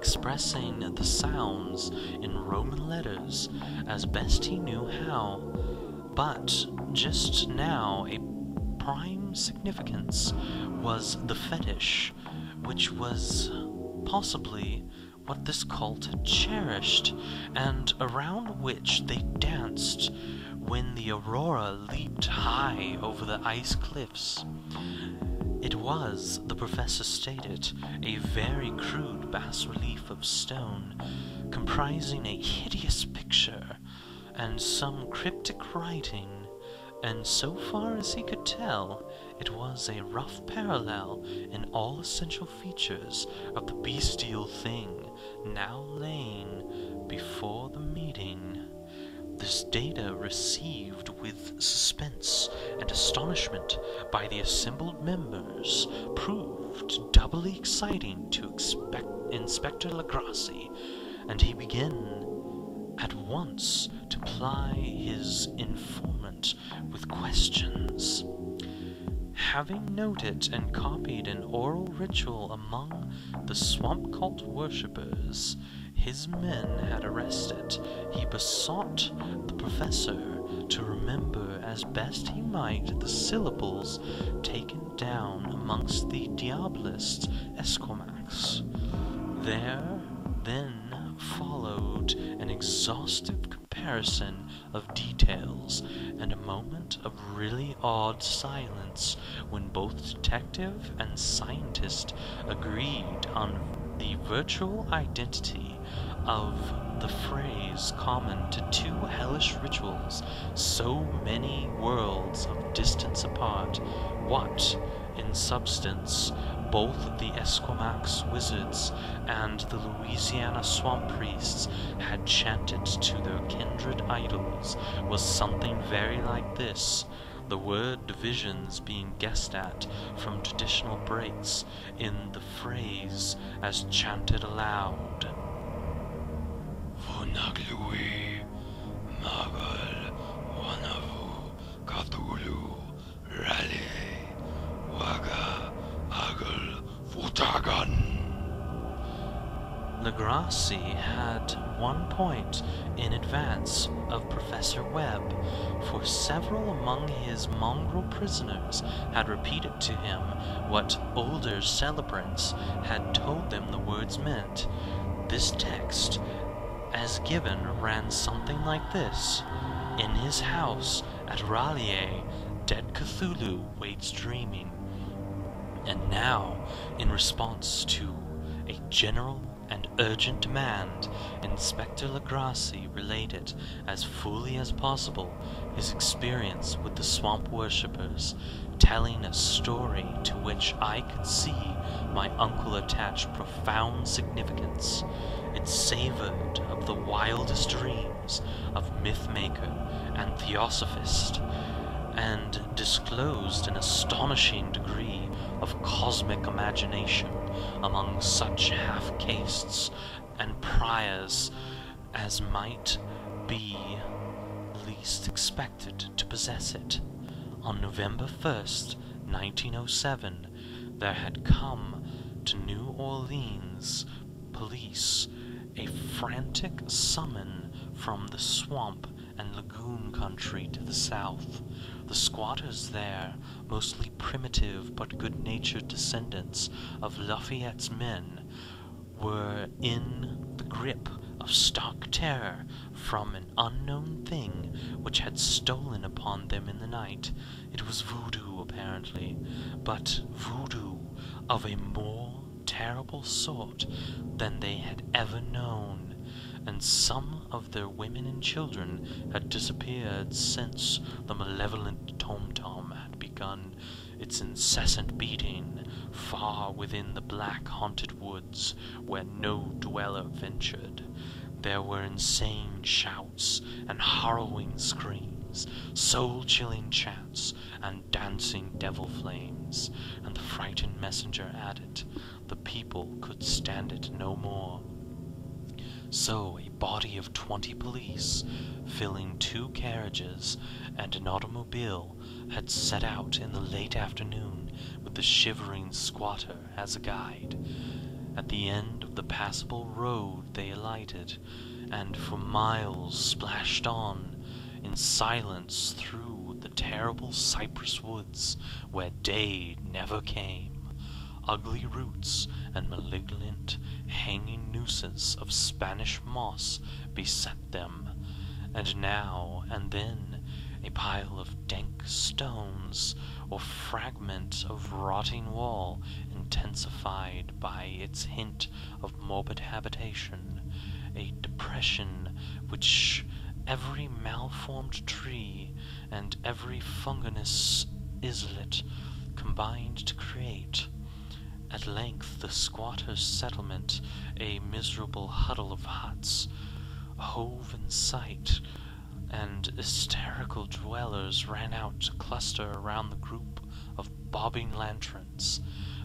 expressing the sounds in Roman letters as best he knew how. But just now a prime significance was the fetish, which was possibly what this cult had cherished, and around which they danced when the aurora leaped high over the ice cliffs. It was, the professor stated, a very crude bas-relief of stone, comprising a hideous picture and some cryptic writing, and so far as he could tell, it was a rough parallel in all essential features of the bestial thing now laying before the meeting. This data, received with suspense and astonishment by the assembled members, proved doubly exciting to Inspector Legrassi, and he began at once to ply his informant with questions. Having noted and copied an oral ritual among the swamp cult worshippers his men had arrested, he besought the professor to remember as best he might the syllables taken down amongst the Diabolist Esquimaux. There then followed an exhaustive comparison of details, and a moment of really odd silence when both detective and scientist agreed on the virtual identity of the phrase common to two hellish rituals so many worlds of distance apart, what, in substance, both the Esquimaux wizards and the Louisiana swamp priests had chanted to their kindred idols was something very like this, the word divisions being guessed at from traditional breaks in the phrase as chanted aloud. Vunaglui Magal Wanavu Cthulhu Rally Waga Agel Futagan. Legrassi had 1 point in advance of Professor Webb, for several among his mongrel prisoners had repeated to him what older celebrants had told them the words meant. This text, as given, ran something like this: "In his house at Raleigh, dead Cthulhu waits dreaming." And now, in response to a general and urgent demand, Inspector Legrassi related as fully as possible his experience with the swamp worshippers, telling a story to which I could see my uncle attach profound significance. It savored of the wildest dreams of myth-maker and theosophist, and disclosed an astonishing degree of cosmic imagination among such half-castes and pariahs as might be least expected to possess it. On November 1st, 1907, there had come to New Orleans police a frantic summon from the swamp and lagoon country to the south. The squatters there, mostly primitive but good-natured descendants of Lafayette's men, were in the grip of stark terror from an unknown thing which had stolen upon them in the night. It was voodoo, apparently, but voodoo of a more terrible sort than they had ever known, and some of their women and children had disappeared since the malevolent tom-tom had begun its incessant beating far within the black haunted woods where no dweller ventured. There were insane shouts and harrowing screams, soul-chilling chants and dancing devil flames, and the frightened messenger added, the people could stand it no more. So a body of 20 police, filling 2 carriages and an automobile, had set out in the late afternoon with the shivering squatter as a guide. At the end the passable road they alighted, and for miles splashed on in silence through the terrible cypress woods where day never came. Ugly roots and malignant hanging nooses of Spanish moss beset them, and now and then a pile of dank stones or fragment of rotting wall intensified by its hint of morbid habitation, a depression which every malformed tree and every fungoous islet combined to create. At length the squatters' settlement, a miserable huddle of huts, hove in sight, and hysterical dwellers ran out to cluster around the group of bobbing lanterns.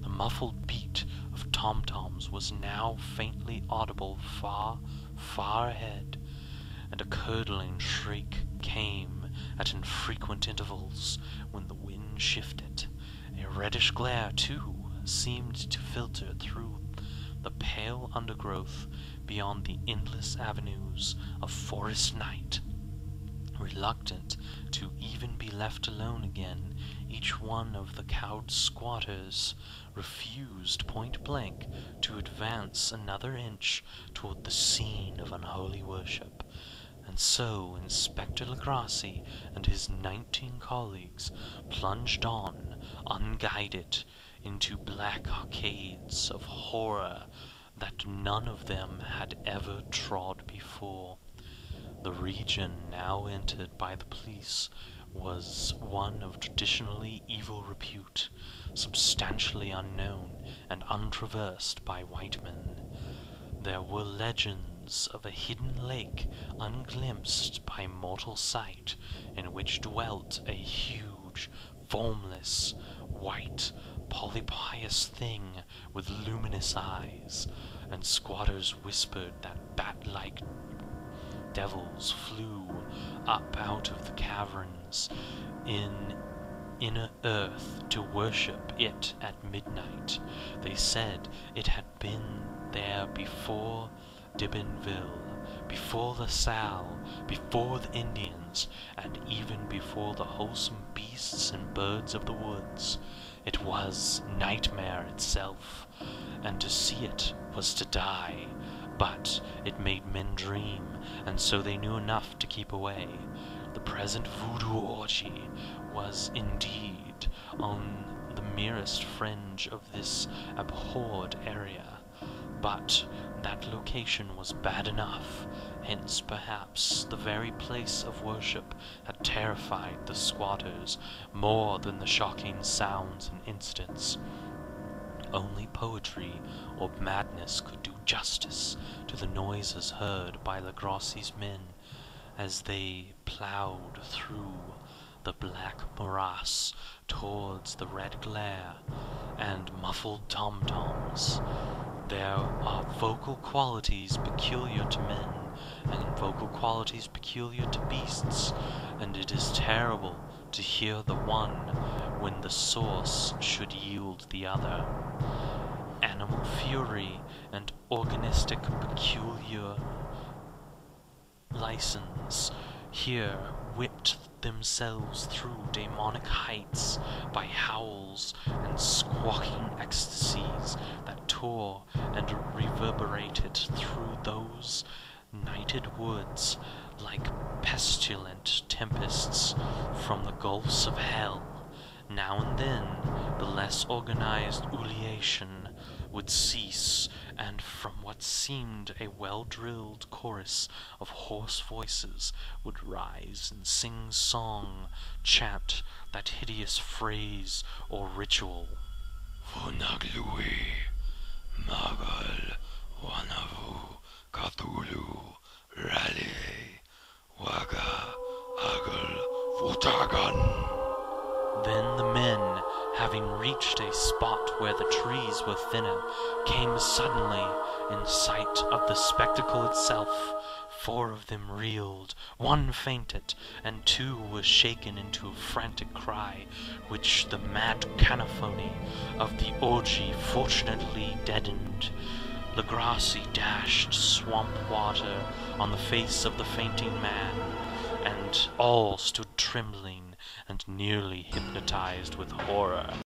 The muffled beat of tom-toms was now faintly audible far, far ahead, and a curdling shriek came at infrequent intervals when the wind shifted. A reddish glare, too, seemed to filter through the pale undergrowth beyond the endless avenues of forest night. Reluctant to even be left alone again, each one of the cowed squatters refused point-blank to advance another inch toward the scene of unholy worship. And so Inspector Legrassi and his 19 colleagues plunged on, unguided, into black arcades of horror that none of them had ever trod before. The region now entered by the police was one of traditionally evil repute, substantially unknown and untraversed by white men. There were legends of a hidden lake unglimpsed by mortal sight, in which dwelt a huge, formless, white, polypious thing with luminous eyes, and squatters whispered that bat-like devils flew up out of the caverns in inner earth to worship it at midnight. They said it had been there before Dibbenville, before La Salle, before the Indians, and even before the wholesome beasts and birds of the woods. It was nightmare itself, and to see it was to die, but it made men dream, and so they knew enough to keep away. The present voodoo orgy was indeed on the merest fringe of this abhorred area, but that location was bad enough. Hence, perhaps, the very place of worship had terrified the squatters more than the shocking sounds and incidents. Only poetry or madness could do justice to the noises heard by Legrassi's men as they ploughed through the black morass towards the red glare and muffled tom-toms. There are vocal qualities peculiar to men, and vocal qualities peculiar to beasts, and it is terrible to hear the one when the source should yield the other. Animal fury and organistic peculiar license here whipped themselves through demonic heights by howls and squawking ecstasies that tore and reverberated through those nighted woods like pestilent tempests from the gulfs of hell. Now and then the less organized ululation would cease, and from what seemed a well-drilled chorus of hoarse voices would rise and sing song, chant that hideous phrase or ritual. Vunaglui, Magal, Wanavu, Cthulhu, Rally, Waga, Agal, Vutagan. Then the men, having reached a spot where the trees were thinner, came suddenly in sight of the spectacle itself. 4 of them reeled, 1 fainted, and 2 were shaken into a frantic cry, which the mad cacophony of the orgy fortunately deadened. Legrassi dashed swamp water on the face of the fainting man, and all stood trembling and nearly hypnotized with horror.